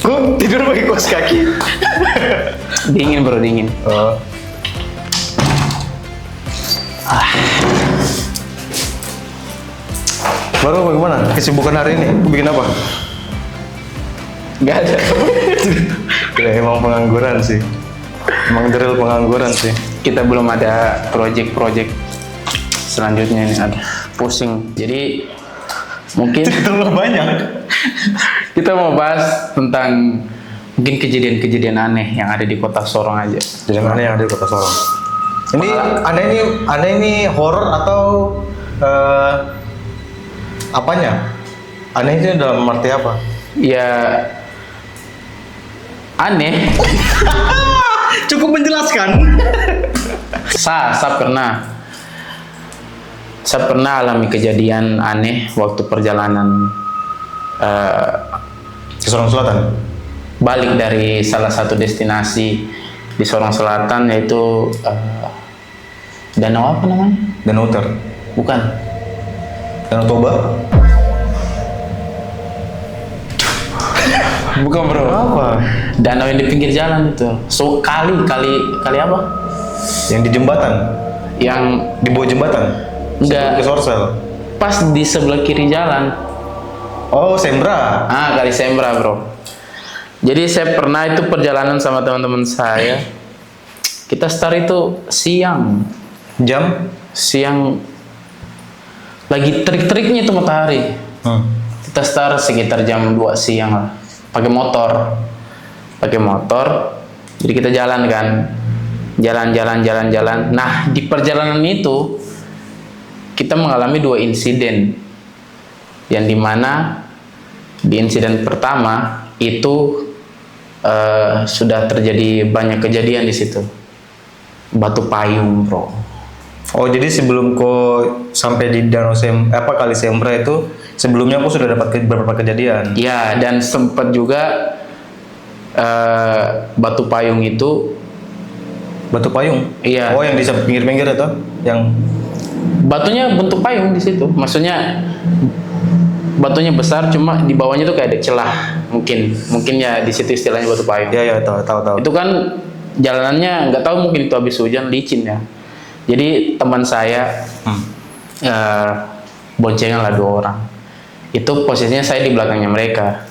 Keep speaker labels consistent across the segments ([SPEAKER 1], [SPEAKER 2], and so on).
[SPEAKER 1] Kok tidur pakai kaos kaki?
[SPEAKER 2] Dingin bro, dingin.
[SPEAKER 1] Oh. Baru bagaimana? Kesibukan hari ini? Bikin apa?
[SPEAKER 2] Gak ada.
[SPEAKER 1] Ya, emang pengangguran sih. Emang drill pengangguran sih.
[SPEAKER 2] Kita belum ada project selanjutnya ini, ada pusing. Jadi mungkin
[SPEAKER 1] Terlalu banyak.
[SPEAKER 2] kita mau bahas tentang mungkin kejadian-kejadian aneh yang ada di kota Sorong aja.
[SPEAKER 1] Jadi mana yang ada di Kota Sorong? Ini aneh ini horor atau apanya? Aneh itu dalam arti apa?
[SPEAKER 2] Ya aneh.
[SPEAKER 1] Cukup menjelaskan.
[SPEAKER 2] Saya pernah alami kejadian aneh waktu perjalanan
[SPEAKER 1] Ke Sorong Selatan.
[SPEAKER 2] balik dari salah satu destinasi di Sorong Selatan, yaitu danau apa namanya?
[SPEAKER 1] Danau Uter.
[SPEAKER 2] Bukan.
[SPEAKER 1] Danau Toba.
[SPEAKER 2] Bukan bro.
[SPEAKER 1] Apa?
[SPEAKER 2] Danau yang di pinggir jalan itu. So kali apa?
[SPEAKER 1] Yang di jembatan.
[SPEAKER 2] Yang
[SPEAKER 1] Di bawah jembatan.
[SPEAKER 2] enggak
[SPEAKER 1] Ke Sorsel.
[SPEAKER 2] pas di sebelah kiri jalan.
[SPEAKER 1] Oh, Sembra.
[SPEAKER 2] Kali Sembra bro. Jadi saya pernah itu perjalanan sama teman-teman saya. Kita start itu siang lagi terik-teriknya itu matahari. Kita start sekitar jam 2 siang lah. Pakai motor. Jadi kita jalan kan. Jalan. Nah, di perjalanan itu kita mengalami 2 insiden. Yang dimana di insiden pertama itu sudah terjadi banyak kejadian di situ. Batu payung, bro.
[SPEAKER 1] Oh, jadi sebelum kau sampai di Kali Sembra itu, sebelumnya aku sudah dapat beberapa kejadian.
[SPEAKER 2] Ya, dan sempat juga batu payung itu.
[SPEAKER 1] Batu payung?
[SPEAKER 2] Iya.
[SPEAKER 1] Oh, yang di pinggir-pinggir itu? Yang
[SPEAKER 2] Batunya bentuk payung di situ. Maksudnya batunya besar, cuma di bawahnya tuh kayak ada celah. Mungkin ya di situ istilahnya batu payung.
[SPEAKER 1] ya tahu.
[SPEAKER 2] Itu kan jalanannya nggak tahu, mungkin itu habis hujan licin ya. Jadi teman saya boncengan lah 2 orang. Itu posisinya saya di belakangnya mereka.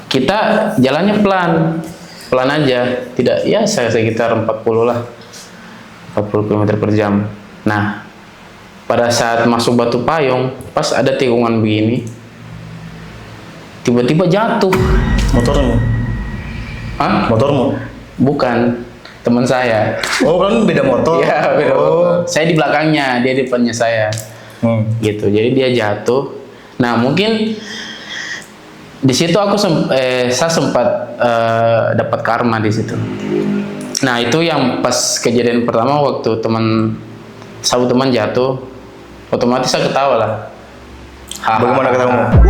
[SPEAKER 2] Kita jalannya pelan aja, tidak ya saya sekitar 40 lah, 40 km per jam. Nah, pada saat masuk batu payung, pas ada tikungan begini, tiba-tiba jatuh.
[SPEAKER 1] motormu?
[SPEAKER 2] Hah?
[SPEAKER 1] Motormu?
[SPEAKER 2] Bukan, teman saya.
[SPEAKER 1] Oh, kan beda motor.
[SPEAKER 2] Iya, beda motor. Saya di belakangnya, dia di depannya saya. Gitu. Jadi dia jatuh. Nah, mungkin di situ saya sempat dapat karma di situ. Nah, itu yang pas kejadian pertama waktu satu teman jatuh, otomatis saya ketawa lah.
[SPEAKER 1] Bagaimana ketamu?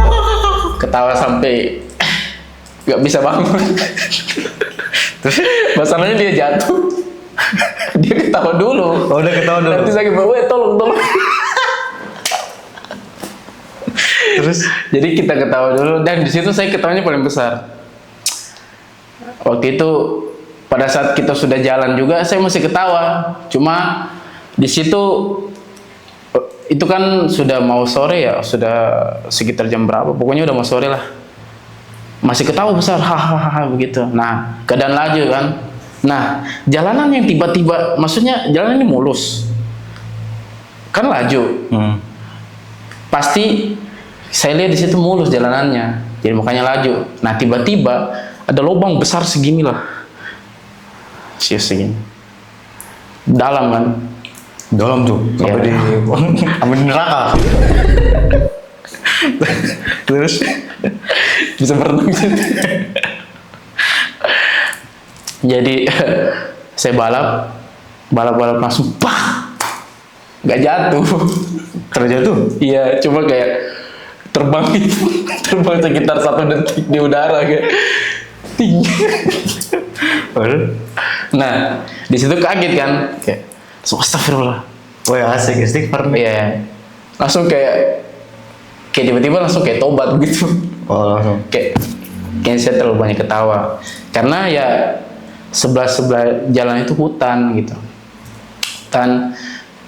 [SPEAKER 2] Ketawa sampai nggak bisa bangun. Terus masalahnya dia jatuh, dia ketawa dulu.
[SPEAKER 1] Oh, udah ketawa dulu.
[SPEAKER 2] Nanti saya bawa, tolong.
[SPEAKER 1] Terus
[SPEAKER 2] Jadi kita ketawa dulu, dan di situ saya ketawanya paling besar. Waktu itu pada saat kita sudah jalan juga saya masih ketawa. Cuma di situ itu kan sudah mau sore ya, sudah sekitar jam berapa? Pokoknya udah mau sore lah. Masih ketawa besar, hahaha begitu. Nah, keadaan laju kan. Nah, jalanan yang tiba-tiba, maksudnya jalan ini mulus, kan laju. Pasti saya lihat di situ mulus jalanannya, jadi makanya laju. Nah, tiba-tiba ada lubang besar segini lah, segini, dalam kan.
[SPEAKER 1] dalam tuh, sampai sampai di neraka.
[SPEAKER 2] Terus bisa berenang gitu. Jadi saya balap langsung nggak jatuh.
[SPEAKER 1] Terjatuh?
[SPEAKER 2] Iya, cuma kayak terbang gitu. Terbang sekitar 1 detik di udara kayak tinggi. Nah, di situ kaget kan, kayak astagfirullah.
[SPEAKER 1] Wah, asik istighfar nih.
[SPEAKER 2] Iya. Langsung kayak tiba-tiba langsung kayak tobat gitu.
[SPEAKER 1] Oh, langsung.
[SPEAKER 2] Kayaknya saya terlalu banyak ketawa karena ya sebelah jalan itu hutan gitu. Dan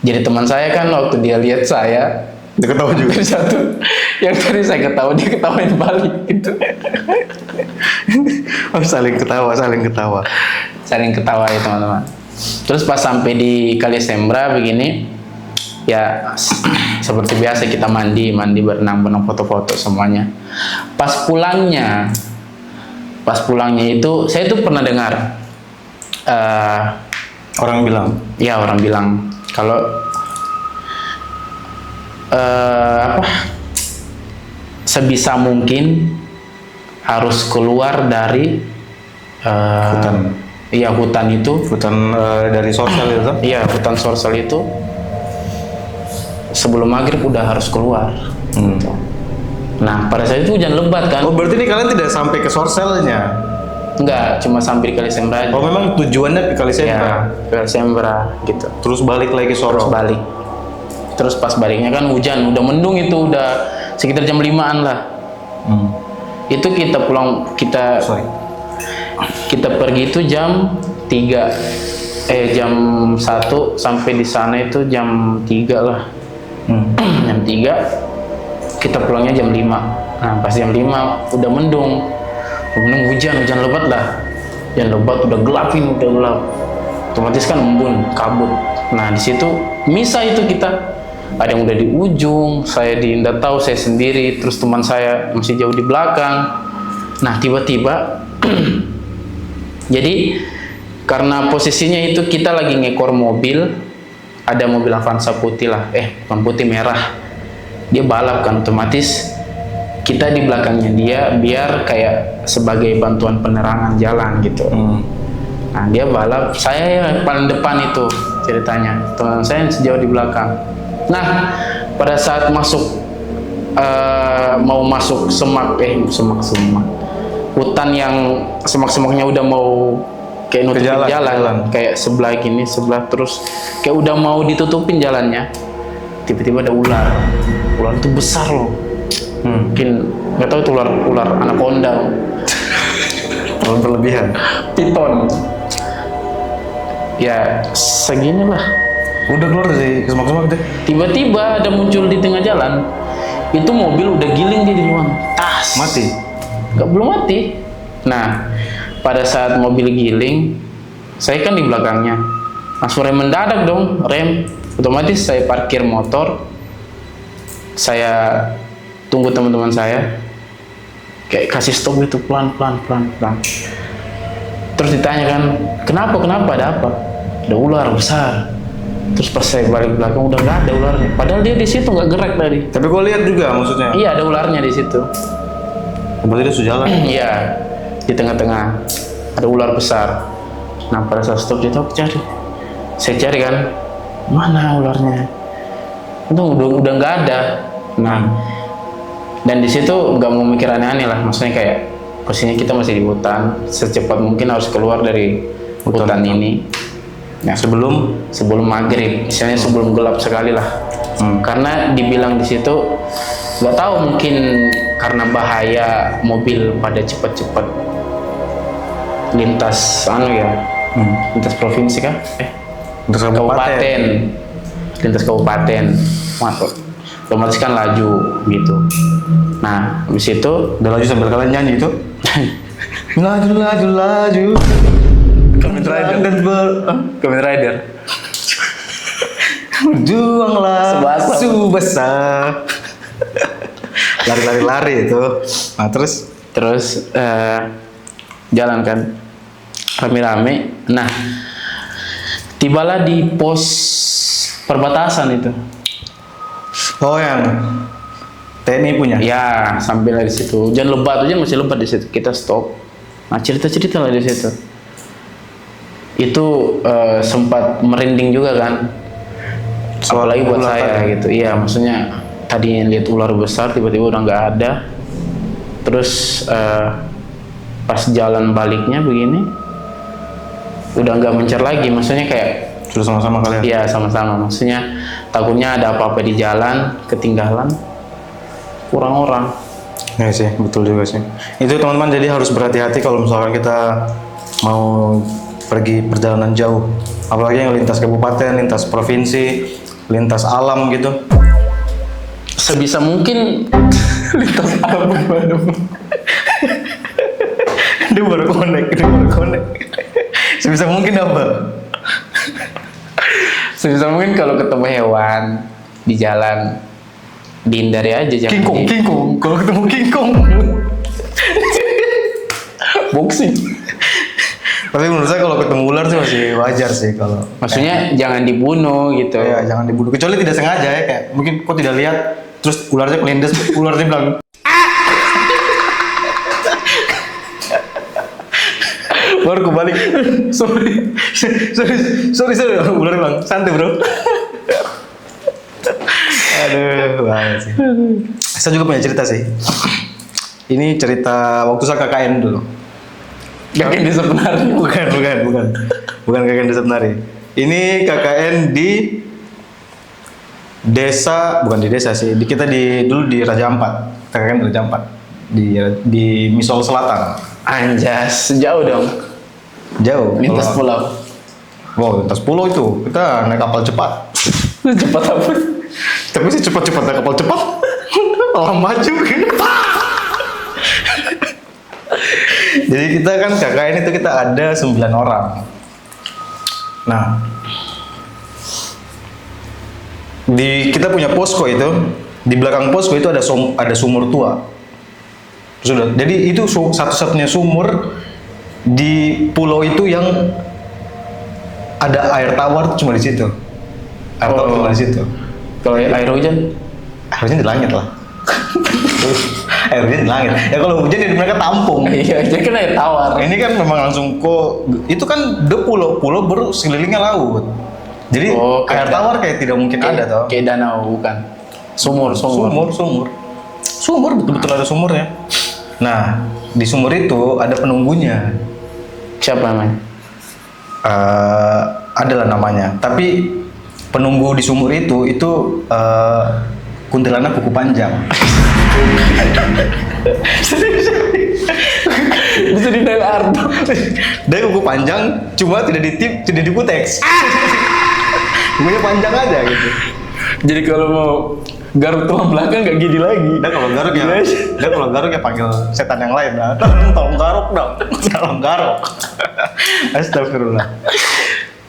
[SPEAKER 2] jadi teman saya kan waktu dia lihat saya
[SPEAKER 1] Dia ketawa juga.
[SPEAKER 2] dari satu yang tadi saya ketawa, dia ketawain balik gitu.
[SPEAKER 1] Oh, saling ketawa.
[SPEAKER 2] Saling ketawa ya teman-teman. Terus pas sampai di Kali Sembra begini, ya seperti biasa kita mandi berenang foto-foto semuanya. Pas pulangnya itu saya tuh pernah dengar
[SPEAKER 1] Orang bilang.
[SPEAKER 2] ya orang bilang kalau sebisa mungkin harus keluar dari
[SPEAKER 1] Hutan.
[SPEAKER 2] Iya, hutan itu.
[SPEAKER 1] Hutan dari sosial itu.
[SPEAKER 2] Iya, hutan sosial itu sebelum maghrib udah harus keluar. Nah, pada saat itu hujan lebat kan?
[SPEAKER 1] Oh, berarti ini kalian tidak sampai ke sorselnya?
[SPEAKER 2] Enggak, cuma sampai di Kali Sembra aja.
[SPEAKER 1] Oh, memang tujuannya ke Kali Sembra.
[SPEAKER 2] Ya, Kali Sembra gitu.
[SPEAKER 1] Terus balik lagi
[SPEAKER 2] Terus
[SPEAKER 1] Sorong.
[SPEAKER 2] balik. Terus pas baliknya kan hujan, udah mendung itu, udah sekitar jam 5-an lah. Itu kita pulang, kita pergi itu jam 3. Jam 1 sampai di sana itu jam 3 lah. Jam 3 kita pulangnya jam 5. Nah, pas jam 5 udah mendung. Hujan lebat lah. Hujan lebat, udah gelap. Otomatis kan embun, kabut. Nah, di situ misa itu kita. Ada yang udah di ujung, saya tidak tahu, saya sendiri, terus teman saya masih jauh di belakang. Nah, tiba-tiba jadi karena posisinya itu kita lagi ngekor mobil, ada mobil Avanza putih lah, bukan putih, merah. Dia balap kan, otomatis kita di belakangnya dia biar kayak sebagai bantuan penerangan jalan gitu. Nah, dia balap, saya yang paling depan itu ceritanya, teman saya yang sejauh di belakang. Nah, pada saat mau masuk semak, hutan yang semak-semaknya udah mau kayak nutupin jalan, kayak sebelah terus kayak udah mau ditutupin jalannya, tiba-tiba ada ular itu besar loh. Mungkin nggak tahu itu ular anaconda,
[SPEAKER 1] Terlalu berlebihan.
[SPEAKER 2] piton, ya segini lah.
[SPEAKER 1] Udah keluar dari semak-semak deh.
[SPEAKER 2] Tiba-tiba ada muncul di tengah jalan. Itu mobil udah giling dia di luar. Tas.
[SPEAKER 1] Mati?
[SPEAKER 2] Belum mati. Nah, pada saat mobil giling, saya kan di belakangnya. Langsung rem mendadak dong, rem. Otomatis saya parkir motor. Saya tunggu teman-teman saya. Kayak kasih stop itu pelan-pelan. Terus ditanya kan, kenapa, ada apa? Ada ular besar. Terus pas saya balik belakang udah nggak ada ularnya. Padahal dia di situ nggak gerak tadi.
[SPEAKER 1] Tapi kau lihat juga maksudnya?
[SPEAKER 2] Iya, ada ularnya di situ.
[SPEAKER 1] Berarti dia sudah jalan?
[SPEAKER 2] Iya, di tengah-tengah ada ular besar. Nah, pada saat stop itu aku cari. Saya cari kan, mana ularnya? Itu udah nggak ada. Nah, dan di situ nggak mau mikir aneh-aneh lah. Maksudnya kayak posisinya kita masih di hutan. Secepat mungkin harus keluar dari hutan ini. Nah, sebelum maghrib, misalnya sebelum gelap sekali lah. Karena dibilang di situ nggak tahu, mungkin karena bahaya mobil pada cepat-cepat lintas lintas provinsi kah?
[SPEAKER 1] Lintas
[SPEAKER 2] kabupaten. Lintas kabupaten. Otomatis kan laju gitu. Nah, habis itu
[SPEAKER 1] udah laju sambil kalian nyanyi itu. laju.
[SPEAKER 2] Kamen Rider.
[SPEAKER 1] Juanglah Subasa. Lari itu. Nah, terus
[SPEAKER 2] jalan kan rame-rame. Nah, tibalah di pos perbatasan itu.
[SPEAKER 1] Oh, yang TNI punya?
[SPEAKER 2] Ya, sambil di situ. Hujan masih lebat di situ. Kita stop. Nah, cerita-cerita lah di situ. Itu sempat merinding juga kan. Apalagi buat saya gitu. Iya, maksudnya tadi lihat ular besar tiba-tiba udah nggak ada. Terus pas jalan baliknya begini udah nggak mencar lagi. Maksudnya kayak
[SPEAKER 1] sudah sama-sama kalian?
[SPEAKER 2] Iya, sama-sama. Maksudnya takutnya ada apa-apa di jalan, ketinggalan, kurang orang.
[SPEAKER 1] Ya sih, betul juga sih. Itu teman-teman, jadi harus berhati-hati kalau misalkan kita mau pergi perjalanan jauh. Apalagi yang lintas kabupaten, lintas provinsi, lintas alam gitu.
[SPEAKER 2] Sebisa mungkin lintas alam gimana?
[SPEAKER 1] Dia baru connect. Sebisa mungkin apa?
[SPEAKER 2] Sebisa mungkin kalau ketemu hewan di jalan dihindari aja, jangan
[SPEAKER 1] King Kong. Kalau ketemu King Kong.
[SPEAKER 2] boxing.
[SPEAKER 1] Tapi menurut saya kalau ketemu ular sih masih wajar sih kalau.
[SPEAKER 2] Maksudnya jangan dibunuh gitu.
[SPEAKER 1] Ya, jangan dibunuh. Kecuali tidak sengaja ya, kayak mungkin kok tidak lihat, terus ularnya kelindes, ularnya bilang, baru kebalik. sorry. Ular bilang, santai bro. Aduh, banget sih. Saya juga punya cerita sih. Ini cerita waktu saya KKN dulu.
[SPEAKER 2] KKN di sebenarnya.
[SPEAKER 1] Bukan KKN di Sebenari. Ini KKN di desa, bukan di desa sih. Kita dulu di Raja Ampat. KKN di Raja Ampat. Di Misol Selatan.
[SPEAKER 2] Anjas, jauh dong.
[SPEAKER 1] Jauh.
[SPEAKER 2] Lintas pulau.
[SPEAKER 1] Wow, lintas pulau itu. Kita naik kapal cepat.
[SPEAKER 2] Cepat apa?
[SPEAKER 1] Tapi sih cepat naik kapal cepat. Lama juga. Jadi kita kan KKN itu kita ada 9 orang. Nah, kita punya posko itu, di belakang posko itu ada sumur tua. Sudah. Jadi itu satu-satunya sumur di pulau itu yang ada air tawar, cuma di situ. Air tawar cuma di situ.
[SPEAKER 2] Kalau air hujan?
[SPEAKER 1] Air hujan di langit lah. Air hujan di langit. Ya kalau hujan ya mereka tampung.
[SPEAKER 2] Iya, jadi kan air tawar.
[SPEAKER 1] Ini kan memang langsung itu kan pulau baru sekelilingnya laut. Jadi air tawar kayak tidak mungkin ada toh.
[SPEAKER 2] Kayak danau bukan. Sumur.
[SPEAKER 1] Sumur betul-betul ada sumurnya. Nah, di sumur itu ada penunggunya.
[SPEAKER 2] Siapa namanya?
[SPEAKER 1] Adalah namanya. Tapi penunggu di sumur itu kuntilanak kuku panjang.
[SPEAKER 2] Bisa dinaik ardo.
[SPEAKER 1] Dia kuku panjang, cuma tidak diputeks. Kukunya panjang aja gitu.
[SPEAKER 2] Jadi kalau mau garuk tulang belakang nggak gini lagi.
[SPEAKER 1] Dan kalau garuk ya panggil setan yang lain. Nah, tolong garuk dong. Tolong garuk. Astagfirullah.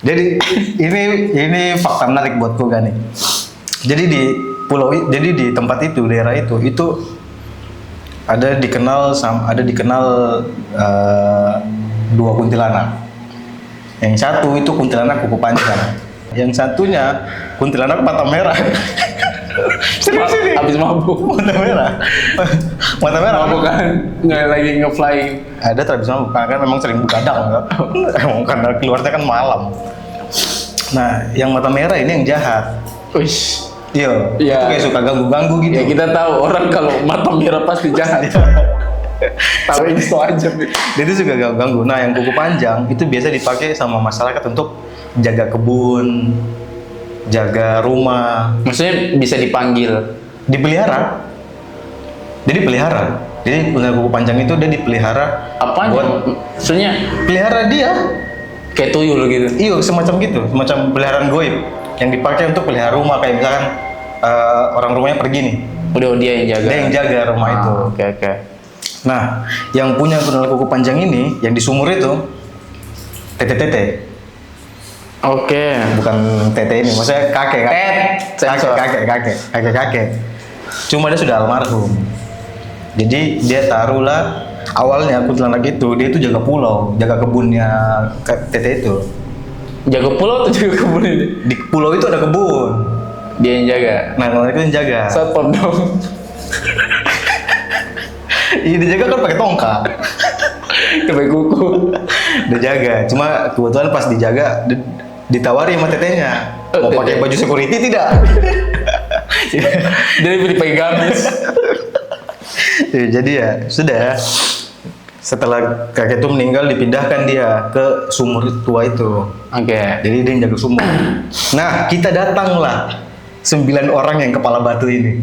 [SPEAKER 1] Jadi ini fakta menarik buatku kan nih. Jadi di tempat itu, daerah itu ada dikenal dua kuntilanak. Yang satu itu kuntilanak kuku panjang. Yang satunya kuntilanak mata merah. Sini.
[SPEAKER 2] Habis mabuk.
[SPEAKER 1] Mata merah.
[SPEAKER 2] Mabuk kan nggak lagi nge-fly.
[SPEAKER 1] Ada tradisi mabuk kan memang sering begadang kan. Emang karena keluarnya kan malam. Nah, yang mata merah ini yang jahat.
[SPEAKER 2] Wish.
[SPEAKER 1] Iya.
[SPEAKER 2] Iya.
[SPEAKER 1] Itu kayak suka ganggu-ganggu gitu.
[SPEAKER 2] Ya kita tahu orang kalau mata merah pasti jahat. Tahu itu aja.
[SPEAKER 1] Dia itu suka ganggu-ganggu. Nah, yang kuku panjang itu biasa dipakai sama masyarakat untuk jaga kebun, jaga rumah.
[SPEAKER 2] Maksudnya bisa dipanggil,
[SPEAKER 1] dipelihara. Jadi pelihara. Jadi punya kuku panjang itu dia dipelihara.
[SPEAKER 2] Apa? Maksudnya
[SPEAKER 1] pelihara dia.
[SPEAKER 2] Kayak tuyul gitu.
[SPEAKER 1] Iya, semacam gitu, semacam peliharaan goib yang dipakai untuk pelihara rumah, kayak misalkan orang rumahnya pergi nih.
[SPEAKER 2] Udah dia yang jaga.
[SPEAKER 1] Dia yang jaga rumah itu.
[SPEAKER 2] Oke.
[SPEAKER 1] Nah, yang punya kuntilanak kuku panjang ini, yang di sumur itu, tete.
[SPEAKER 2] Oke.
[SPEAKER 1] Bukan tete ini, maksudnya kakek. Kakek. Cuma dia sudah almarhum. Jadi dia taruhlah awalnya kuntilanak itu dia itu jaga pulau, jaga kebunnya tete itu.
[SPEAKER 2] Jaga pulau atau jaga kebun ini?
[SPEAKER 1] Di pulau itu ada kebun.
[SPEAKER 2] Dia yang jaga.
[SPEAKER 1] Nah, kuntilanak itu yang jaga.
[SPEAKER 2] Satpam dong.
[SPEAKER 1] Iya, dia jaga kan pakai tongkat.
[SPEAKER 2] Pakai kuku.
[SPEAKER 1] Dia jaga. Cuma kebetulan pas dijaga ditawari sama tetenya. Mau pakai baju security tidak?
[SPEAKER 2] Jadi dipakai gamis.
[SPEAKER 1] Jadi ya sudah. Setelah kakek itu meninggal, dipindahkan dia ke sumur tua itu.
[SPEAKER 2] Oke.
[SPEAKER 1] Jadi dia yang jaga sumur. Nah, kita datanglah 9 orang yang kepala batu ini.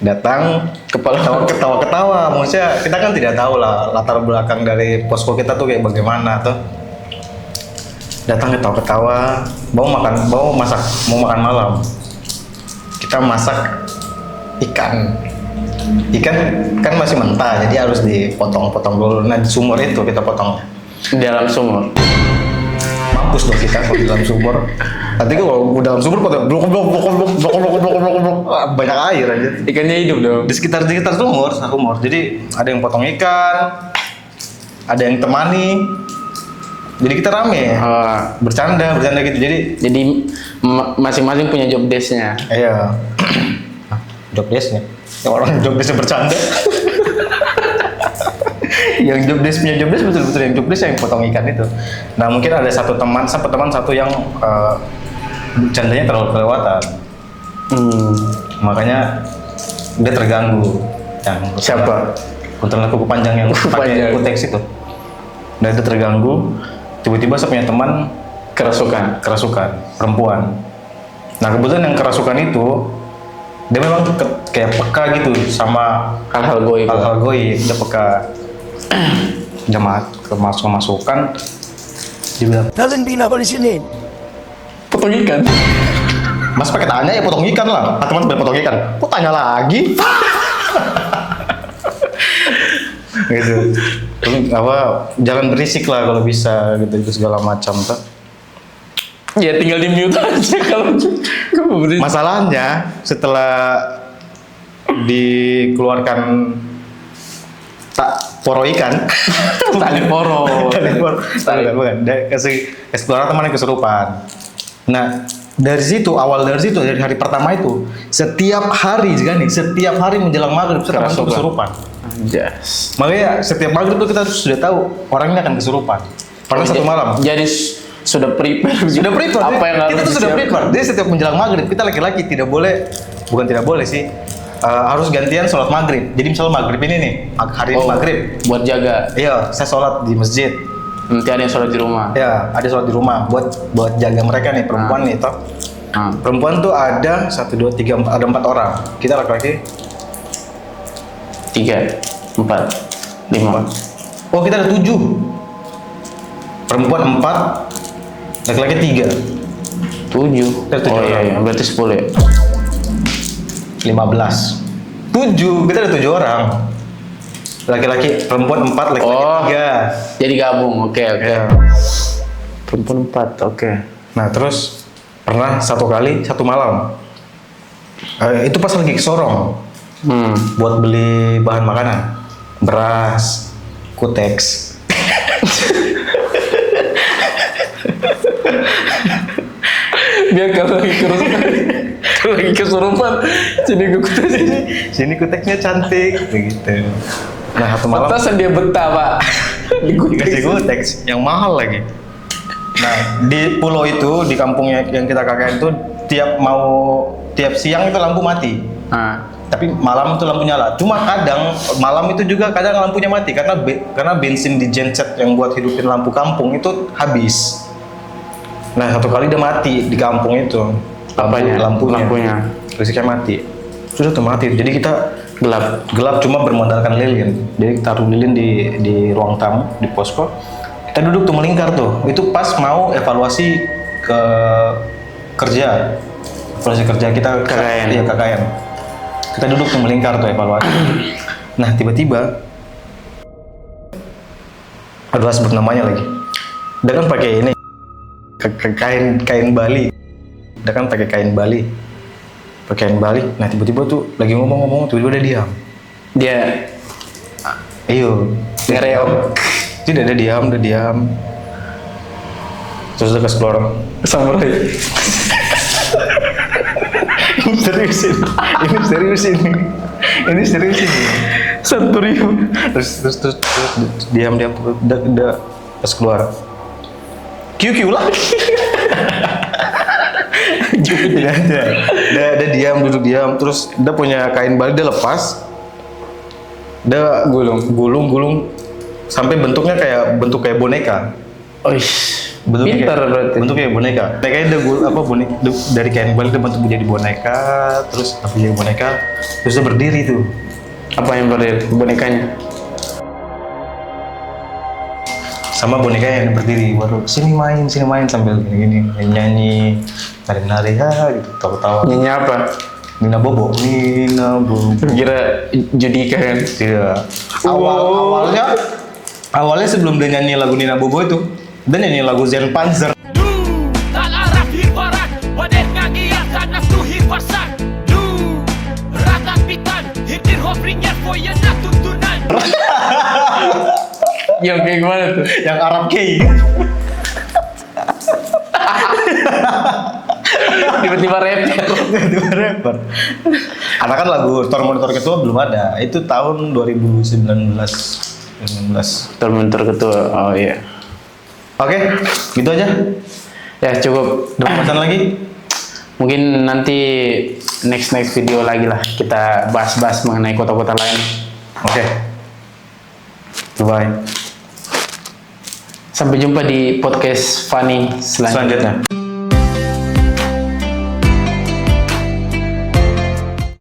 [SPEAKER 1] Datang
[SPEAKER 2] Kepala
[SPEAKER 1] ketawa-ketawa, maksudnya kita kan tidak tahu lah latar belakang dari posko kita tuh kayak bagaimana tuh. Datang ketawa-ketawa, mau makan malam. Kita masak ikan kan masih mentah, jadi harus dipotong-potong dulu. Nah di sumur itu kita potongnya.
[SPEAKER 2] di dalam sumur.
[SPEAKER 1] Mampus dong kita kalau di dalam sumur. Nanti kalau dalam sumur potong blok banyak air aja.
[SPEAKER 2] Ikannya hidup dong.
[SPEAKER 1] Di sekitar sumur. Jadi ada yang potong ikan, ada yang temani. Jadi kita rame, bercanda gitu.
[SPEAKER 2] Jadi masing-masing punya job desk-nya.
[SPEAKER 1] Iya. Job desk-nya. Yang orang job desk bercanda. Yang job desk punya job desk betul-betul yang job desk yang potong ikan itu. Nah mungkin ada satu teman satu yang bercandanya terlalu kelewatan. Makanya dia terganggu. Yang
[SPEAKER 2] Siapa?
[SPEAKER 1] kuntilanak kuku panjang yang pakai kuteks itu. Nah itu terganggu. Tiba-tiba saya punya teman kerasukan perempuan. Nah kebetulan yang kerasukan itu dia memang kayak peka gitu sama
[SPEAKER 2] Hal-hal goib.
[SPEAKER 1] Dia peka. Dia kemasukan. Dia bilang,
[SPEAKER 3] Doesn't mean apa di sini.
[SPEAKER 2] Potong ikan.
[SPEAKER 1] Mas pakai tanya ya potong ikan lah. Teman bilang potong ikan. Kok tanya lagi? Gitu. Terus jangan berisik lah kalau bisa gitu segala macam tuh.
[SPEAKER 2] Ya tinggal di mute aja kalau berisik.
[SPEAKER 1] Masalahnya setelah dikeluarkan poro ikan,
[SPEAKER 2] Tali poro.
[SPEAKER 1] bukan. Dia kasih keluar teman yang kesurupan. Nah dari hari pertama itu setiap hari menjelang maghrib teman itu kesurupan.
[SPEAKER 2] Yes.
[SPEAKER 1] Makanya setiap maghrib tuh kita sudah tahu orang ini akan kesurupan. Pernah satu malam.
[SPEAKER 2] Jadi sudah prepare. Apa yang
[SPEAKER 1] kita tuh sudah prepare. Jadi setiap menjelang maghrib kita laki-laki bukan tidak boleh sih. Harus gantian sholat maghrib. Jadi misalnya maghrib ini nih, hari ini maghrib.
[SPEAKER 2] Buat jaga.
[SPEAKER 1] Iya, saya sholat di masjid.
[SPEAKER 2] Nanti ada yang sholat di rumah.
[SPEAKER 1] Ya, ada sholat di rumah buat jaga mereka nih perempuan nih toh. Perempuan tuh ada 1, 2, 3, ada 4 orang. Kita laki-laki
[SPEAKER 2] 3, 4, 5.
[SPEAKER 1] Oh kita ada 7. Perempuan 4, laki-laki 3.
[SPEAKER 2] 7.
[SPEAKER 1] Ada 7
[SPEAKER 2] Oh iya,
[SPEAKER 1] orang.
[SPEAKER 2] berarti 10 ya.
[SPEAKER 1] 15. 7, kita ada 7 orang. Laki-laki, perempuan 4, laki-laki 3.
[SPEAKER 2] Jadi gabung, oke.
[SPEAKER 1] Ya.
[SPEAKER 2] Perempuan 4, oke.
[SPEAKER 1] Nah terus pernah satu malam. Itu pas lagi ke Sorong buat beli bahan makanan, beras, kuteks.
[SPEAKER 2] Biar kalau lagi kesurupan,
[SPEAKER 1] sini kuteksnya cantik begitu. Nah satu malam
[SPEAKER 2] Pantasan dia betah pak.
[SPEAKER 1] dikasih kuteks yang mahal lagi. Nah di pulau itu, di kampung yang kita KKN itu tiap siang itu lampu mati. Tapi malam itu lampu nyala. Cuma kadang malam itu juga kadang lampunya mati karena bensin di genset yang buat hidupin lampu kampung itu habis. Nah satu kali dia mati di kampung itu. Lampunya. Listriknya mati. Sudah tuh mati. Jadi kita gelap cuma bermodalkan lilin. Jadi taruh lilin di ruang tamu di posko. Kita duduk tuh melingkar tuh. Itu pas mau evaluasi ke kerja. Evaluasi kerja kita
[SPEAKER 2] KKN.
[SPEAKER 1] Iya KKN. Kita duduk tuh melingkar tuh evaluasi. Nah tiba-tiba, aduh sebut namanya lagi. Dia kan pakai ini kain Bali. Dia kan pakai kain Bali. Nah tiba-tiba tuh lagi ngomong-ngomong, tiba-tiba dia diam.
[SPEAKER 2] Dia
[SPEAKER 1] Iyo.
[SPEAKER 2] ngereok.
[SPEAKER 1] Tidak, dia diam. Terus dia kasih keluar
[SPEAKER 2] Samurai.
[SPEAKER 1] Ini serius ini.
[SPEAKER 2] Santurium.
[SPEAKER 1] Terus diam udah pas keluar. QQ lah. Dia diam, duduk diam. Terus dia punya kain Bali dia lepas. Dia gulung sampai bentuk kayak boneka.
[SPEAKER 2] Pintar berarti.
[SPEAKER 1] bentuknya kayak boneka. Bonekanya dari kain balik dia bentuk jadi boneka, terus tapi jadi boneka, terus dia berdiri tuh.
[SPEAKER 2] Apa yang berdiri? Bonekanya?
[SPEAKER 1] Sama boneka yang berdiri baru sini main sambil gini nyanyi nari ya gitu tawa-tawa.
[SPEAKER 2] Nyanyi apa?
[SPEAKER 1] Nina Bobo.
[SPEAKER 2] Kira Judika kan?
[SPEAKER 1] Iya. Awalnya sebelum dia nyanyi lagu Nina Bobo itu, dia nyanyi lagu Zen Panzer.
[SPEAKER 2] Yang kayak gimana tuh?
[SPEAKER 1] Yang Arab K.
[SPEAKER 2] Tiba-tiba
[SPEAKER 1] rapper. Karena kan lagu Tor Monitor Ketua belum ada. Itu tahun 2019.
[SPEAKER 2] Terbentur ketua. Oh iya.
[SPEAKER 1] Oke, gitu aja.
[SPEAKER 2] Ya cukup.
[SPEAKER 1] Ada pesan lagi?
[SPEAKER 2] Mungkin nanti next video lagi lah kita bahas-bahas mengenai kota-kota lain.
[SPEAKER 1] Oke. Bye.
[SPEAKER 2] Sampai jumpa di podcast Fanny selanjutnya.